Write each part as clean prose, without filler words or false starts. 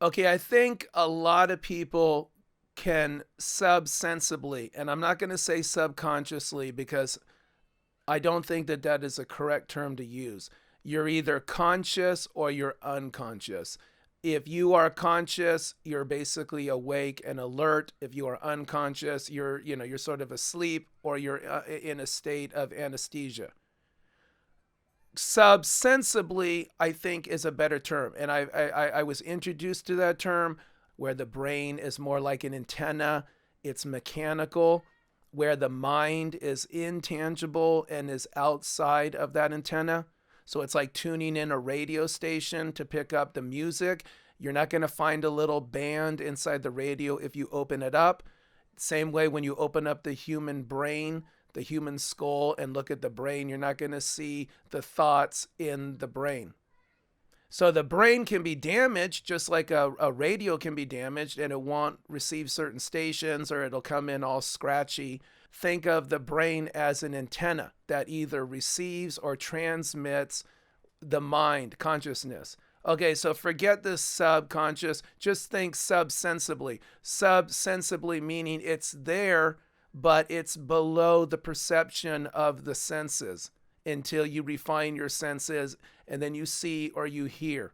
Okay, I think a lot of people can subsensibly, and I'm not going to say subconsciously because I don't think that that is a correct term to use. You're either conscious or you're unconscious. If you are conscious, you're basically awake and alert. If you are unconscious, you're sort of asleep or you're in a state of anesthesia. Subsensibly, I think, is a better term, and I was introduced to that term where the brain is more like an antenna. It's mechanical, where the mind is intangible and is outside of that antenna. So it's like tuning in a radio station to pick up the music. You're not going to find a little band inside the radio if you open it up. Same way when you open up the human brain, the human skull, and look at the brain, you're not going to see the thoughts in the brain. So the brain can be damaged just like a radio can be damaged and it won't receive certain stations or it'll come in all scratchy. Think of the brain as an antenna that either receives or transmits the mind, consciousness. Okay, so forget the subconscious, just think subsensibly. Subsensibly meaning it's there, but it's below the perception of the senses until you refine your senses and then you see or you hear.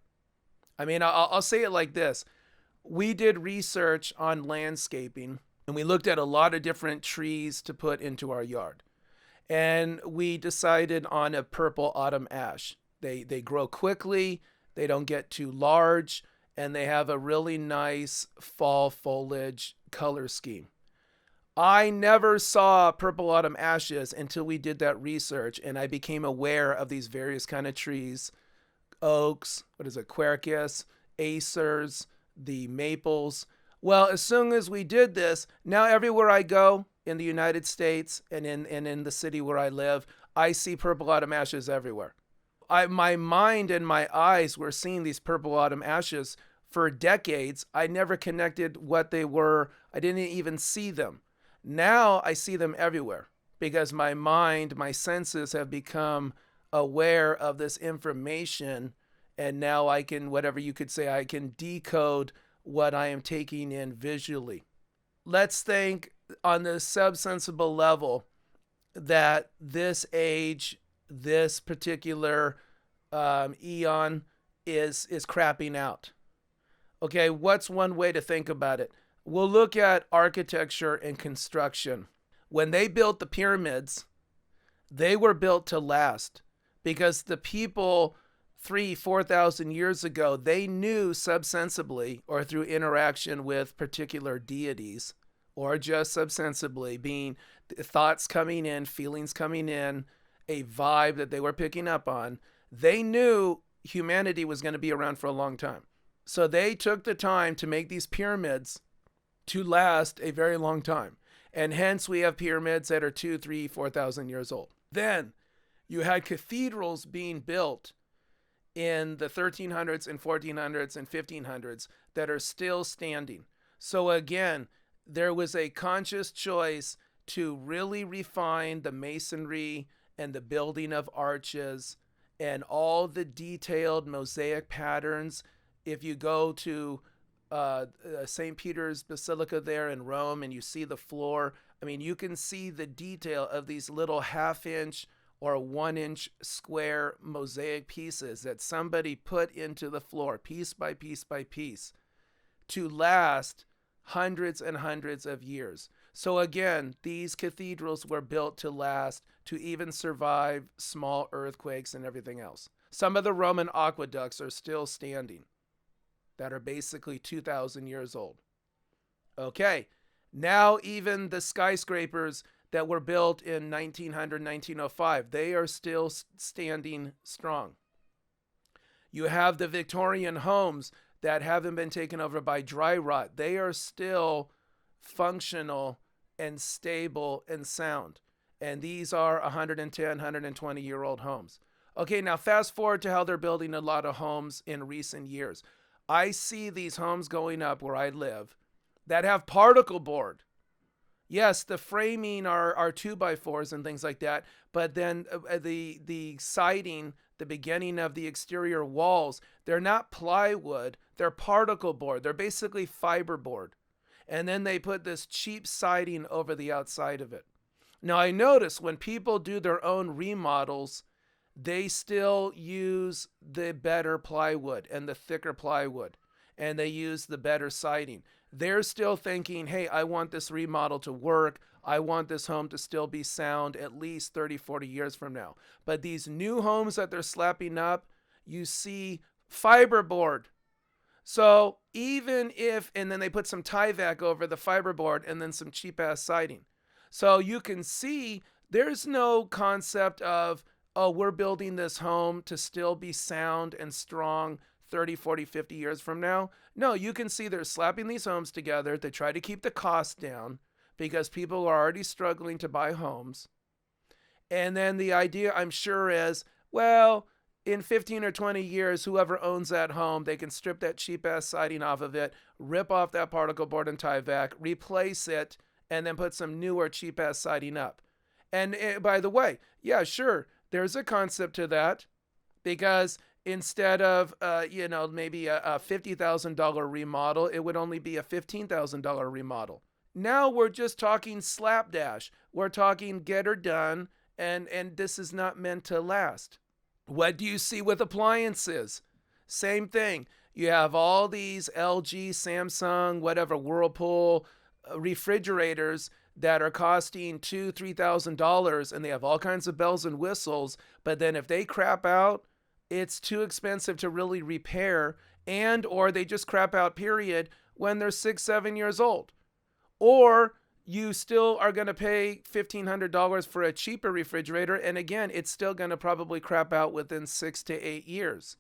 I mean, I'll say it like this. We did research on landscaping and we looked at a lot of different trees to put into our yard. And we decided on a purple autumn ash. They grow quickly, they don't get too large, and they have a really nice fall foliage color scheme. I never saw purple autumn ashes until we did that research and I became aware of these various kind of trees, oaks, what is it, quercus, acers, the maples. Well, as soon as we did this, now everywhere I go in the United States and in the city where I live, I see purple autumn ashes everywhere. My mind and my eyes were seeing these purple autumn ashes for decades. I never connected what they were. I didn't even see them. Now I see them everywhere because my mind, my senses have become aware of this information. And now I can, whatever you could say, I can decode what I am taking in visually. Let's think on the subsensible level that this age, this particular eon is crapping out. Okay, what's one way to think about it? We'll look at architecture and construction. When they built the pyramids, they were built to last because the people 4,000 years ago, they knew subsensibly or through interaction with particular deities or just subsensibly being thoughts coming in, feelings coming in, a vibe that they were picking up on. They knew humanity was going to be around for a long time. So they took the time to make these pyramids to last a very long time. And hence we have pyramids that are 2, 3, 4,000 years old. Then you had cathedrals being built in the 1300s and 1400s and 1500s that are still standing. So again, there was a conscious choice to really refine the masonry and the building of arches and all the detailed mosaic patterns. If you go to St. Peter's Basilica there in Rome and you see the floor, I mean, you can see the detail of these little half-inch or 1-inch square mosaic pieces that somebody put into the floor piece by piece by piece to last hundreds and hundreds of years. So again, these cathedrals were built to last, to even survive small earthquakes and everything else. Some of the Roman aqueducts are still standing that are basically 2,000 years old. Okay, now even the skyscrapers that were built in 1900, 1905, they are still standing strong. You have the Victorian homes that haven't been taken over by dry rot. They are still functional and stable and sound. And these are 110, 120-year-old homes. Okay, now fast forward to how they're building a lot of homes in recent years. I see these homes going up where I live that have particle board. Yes, the framing are 2x4s and things like that, but then the siding, the beginning of the exterior walls, they're not plywood, They're particle board. They're basically fiberboard. And then they put this cheap siding over the outside of it. Now, I notice when people do their own remodels, they still use the better plywood and the thicker plywood, and they use the better siding. They're still thinking, hey, I want this remodel to work. I want this home to still be sound at least 30, 40 years from now. But these new homes that they're slapping up, you see fiberboard. So even if, and then they put some Tyvek over the fiberboard and then some cheap ass siding. So you can see there's no concept of, oh, we're building this home to still be sound and strong 30, 40, 50 years from now. No, you can see they're slapping these homes together. They try to keep the cost down because people are already struggling to buy homes. And then the idea, I'm sure, is, well, in 15 or 20 years, whoever owns that home, they can strip that cheap ass siding off of it, rip off that particle board and Tyvek, replace it, and then put some newer cheap ass siding up. And by the way, yeah, sure, there's a concept to that, because instead of maybe a $50,000 remodel, it would only be a $15,000 remodel. Now we're just talking slapdash. We're talking get her done, and this is not meant to last. What do you see with appliances? Same thing. You have all these LG, Samsung, whatever, Whirlpool refrigerators that are costing $2,000, $3,000, and they have all kinds of bells and whistles. But then if they crap out, it's too expensive to really repair, and or they just crap out, period, when they're 6, 7 years old. Or you still are going to pay $1,500 for a cheaper refrigerator, and again, it's still going to probably crap out within 6 to 8 years.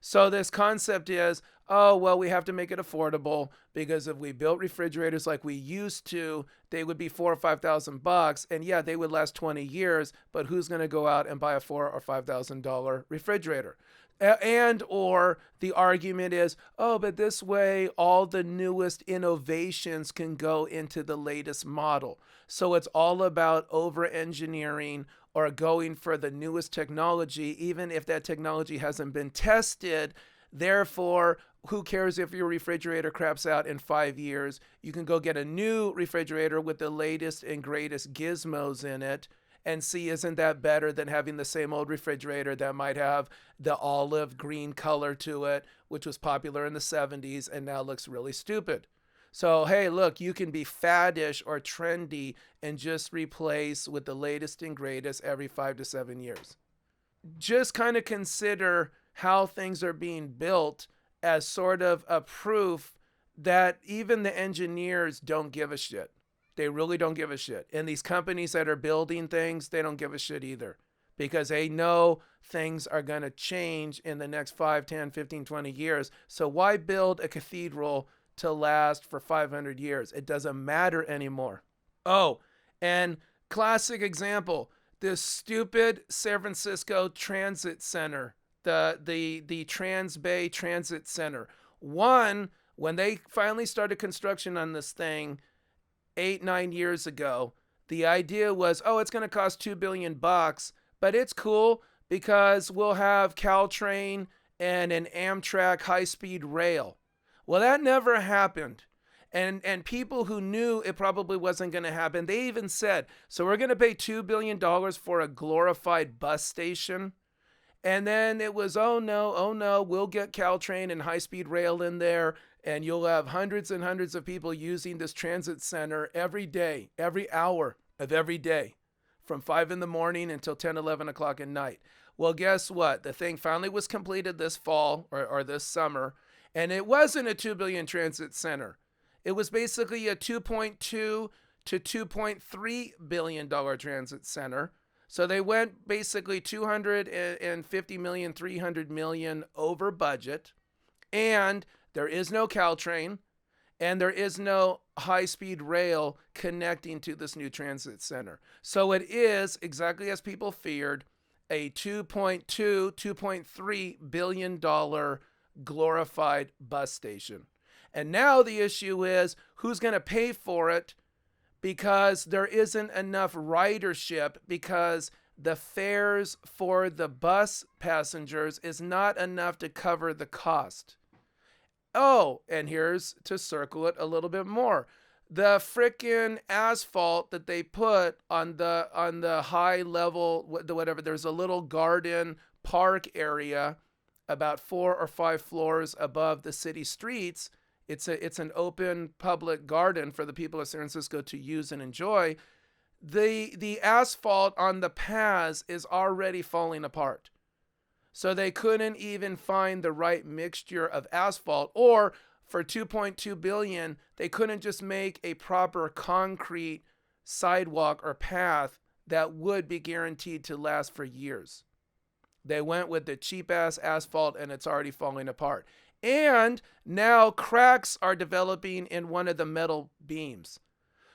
So this concept is, oh, well, we have to make it affordable, because if we built refrigerators like we used to, they would be $4,000 or $5,000, and yeah, they would last 20 years, but who's going to go out and buy a $4,000 or $5,000 refrigerator? And or the argument is, oh, but this way all the newest innovations can go into the latest model. So it's all about over-engineering or going for the newest technology, even if that technology hasn't been tested. Therefore, who cares if your refrigerator craps out in 5 years? You can go get a new refrigerator with the latest and greatest gizmos in it, and see, isn't that better than having the same old refrigerator that might have the olive green color to it, which was popular in the 70s and now looks really stupid. So, hey, look, you can be faddish or trendy and just replace with the latest and greatest every 5 to 7 years. Just kind of consider how things are being built as sort of a proof that even the engineers don't give a shit. They really don't give a shit. And these companies that are building things, they don't give a shit either, because they know things are going to change in the next 5, 10, 15, 20 years. So why build a cathedral to last for 500 years? It doesn't matter anymore. Oh, and classic example, this stupid San Francisco Transit Center, the Trans Bay Transit Center. One, when they finally started construction on this thing 8, 9 years ago, the idea was, oh, it's going to cost $2 billion, but it's cool because we'll have Caltrain and an Amtrak high-speed rail. Well, that never happened. And people who knew it probably wasn't going to happen, they even said, so we're going to pay $2 billion for a glorified bus station. And then it was, oh no, we'll get Caltrain and high-speed rail in there, and you'll have hundreds and hundreds of people using this transit center every day, every hour of every day, from 5 in the morning until 10, 11 o'clock at night. Well, guess what? The thing finally was completed this fall or this summer, and it wasn't a $2 billion transit center. It was basically a $2.2 to $2.3 billion transit center. So they went basically $250 million, $300 million over budget, and there is no Caltrain, and there is no high-speed rail connecting to this new transit center. So it is, exactly as people feared, a $2.2, $2.3 billion glorified bus station. And now the issue is, who's going to pay for it? Because there isn't enough ridership, because the fares for the bus passengers is not enough to cover the cost. Oh, and here's to circle it a little bit more. The frickin' asphalt that they put on the high level, whatever, there's a little garden park area about 4 or 5 floors above the city streets. It's an open public garden for the people of San Francisco to use and enjoy. The asphalt on the paths is already falling apart. So they couldn't even find the right mixture of asphalt, or for 2.2 billion, they couldn't just make a proper concrete sidewalk or path that would be guaranteed to last for years. They went with the cheap ass asphalt and it's already falling apart. And now cracks are developing in one of the metal beams.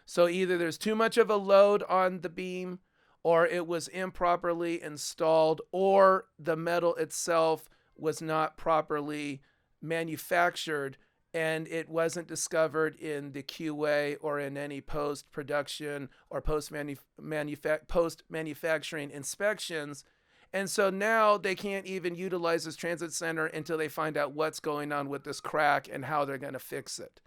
So either there's too much of a load on the beam, or it was improperly installed, or the metal itself was not properly manufactured and it wasn't discovered in the QA or in any post-production or post-manufacturing inspections. And so now they can't even utilize this transit center until they find out what's going on with this crack and how they're going to fix it.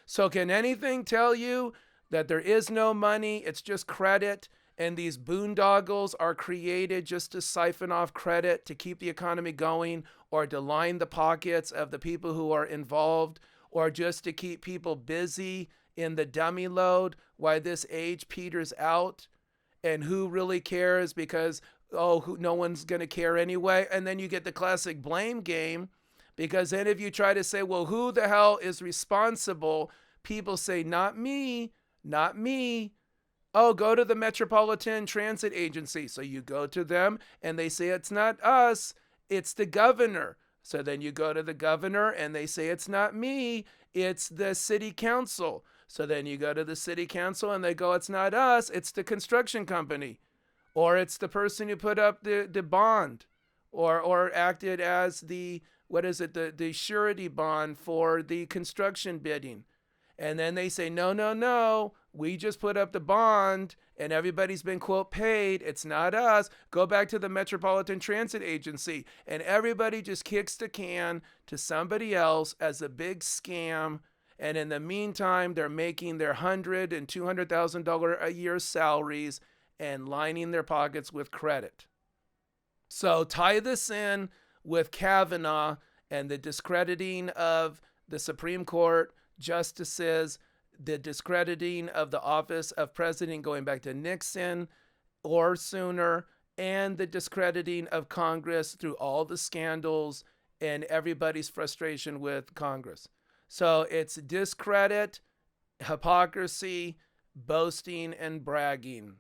So can anything tell you that there is no money? It's just credit. And these boondoggles are created just to siphon off credit to keep the economy going, or to line the pockets of the people who are involved, or just to keep people busy in the dummy load while this age peters out. And who really cares? Because, no one's going to care anyway. And then you get the classic blame game, because then if you try to say, well, who the hell is responsible? People say, not me, not me. Oh, go to the Metropolitan Transit Agency. So you go to them and they say, it's not us, it's the governor. So then you go to the governor and they say, it's not me, it's the city council. So then you go to the city council and they go, it's not us, it's the construction company. Or it's the person who put up the bond, or acted as the surety bond for the construction bidding. And then they say, no, we just put up the bond and everybody's been, quote, paid. It's not us. Go back to the Metropolitan Transit Agency. And everybody just kicks the can to somebody else as a big scam. And in the meantime, they're making their $100,000 and $200,000 a year salaries and lining their pockets with credit. So tie this in with Kavanaugh and the discrediting of the Supreme Court justices, the discrediting of the office of president going back to Nixon or sooner, and the discrediting of Congress through all the scandals and everybody's frustration with Congress. So it's discredit, hypocrisy, boasting, and bragging.